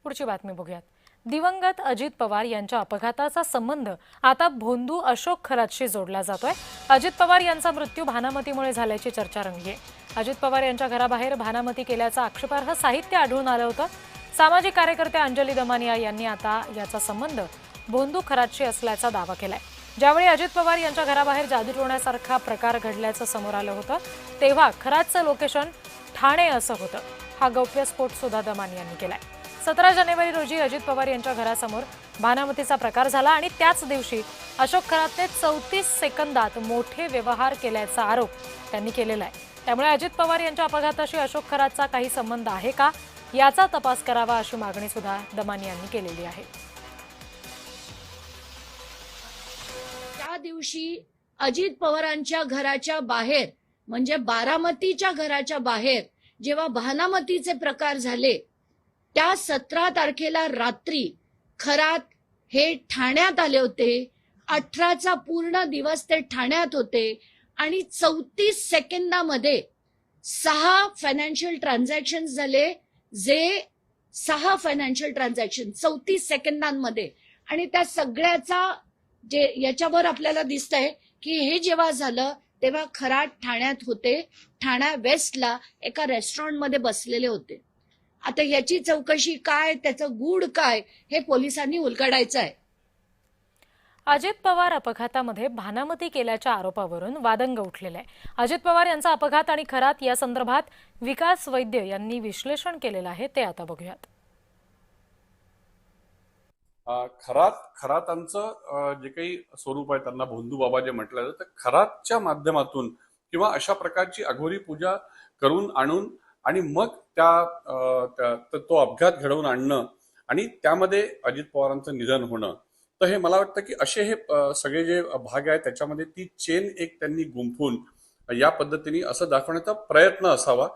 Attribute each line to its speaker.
Speaker 1: पुढची बातमी बघूयात। दिवंगत अजित पवार यांच्या अपघाताचा संबंध आता भोंदू अशोक खरातशी जोडला जातोय। अजित पवार यांचा मृत्यू भानामतीमुळे झाल्याची चर्चा रंगली आहे। अजित पवार यांच्या घराबाहेर भानामती केल्याचं आक्षेपार्ह साहित्य आढळून आलं होतं। सामाजिक कार्यकर्ते अंजली दमानिया यांनी आता याचा संबंध भोंदू खरातशी असल्याचा दावा केलाय। ज्यावेळी अजित पवार यांच्या घराबाहेर जादू टोण्यासारखा प्रकार घडल्याचं समोर आलं होतं तेव्हा खरातचं लोकेशन ठाणे असं होतं। हा गौप्यस्फोट सुद्धा दमानिया यांनी केलाय। 17 जानेवारी रोजी अजित पवार यांच्या घरासमोर भानामतीचा प्रकार झाला आणि त्याच दिवशी अशोक खरातने 34 सेकंदात मोठे व्यवहार केल्याचा आरोप त्यांनी केलेला आहे। त्यामुळे अजित पवार यांच्या अपघाताशी अशोक खरातचा काही संबंध आहे का याचा तपास करावा अशी मागणी सुद्धा दमानिया यांनी केलेली आहे।
Speaker 2: त्या दिवशी अजित पवारांच्या घराच्या बाहेर म्हणजे बारामतीच्या घराच्या बाहेर जेव्हा भानामतीचे प्रकार झाले त्या 17 तारखेला रात्री खरात हे ठाण्यात आले होते। 18चा पूर्ण दिवस ते ठाण्यात होते आणि 34 सेकंदामध्ये 6 फायनान्शियल ट्रान्झॅक्शन झाले, जे 6 फायनान्शियल ट्रान्झॅक्शन 34 सेकंदांमध्ये। आणि त्या सगळ्याचा जे याच्यावर आपल्याला दिसतंय की हे जेव्हा झालं तेव्हा खरात ठाण्यात होते, ठाणा वेस्टला एका रेस्टॉरंटमध्ये बसलेले होते। आता याची चौकशी काय, त्याचं गूढ काय हे पोलिसांनी उलगडायचं आहे।
Speaker 1: अजित पवार अपघातामध्ये भानामती केल्याच्या आरोपावरून वादंग उठलेला आहे। अजित पवार यांचा अपघात आणि खरात या संदर्भात विकास वैद्य यांनी विश्लेषण केलेलं आहे, ते आता बघूयात।
Speaker 3: खरातांचं जे काही स्वरूप आहे त्यांना भोंदू बाबा जे म्हटलं जातं, तर खरातच्या माध्यमातून किंवा अशा प्रकारची अघोरी पूजा करून आणून आणि मग तो अपघात घडवून आणणं आणि त्यामध्ये अजित पवारांचं निधन होणं, तर हे मला वाटतं की असे हे सगळे जे भाग आहेत त्याच्यामध्ये ती चेन एक त्यांनी गुंफून या पद्धतीने असं दाखवण्याचा प्रयत्न असावा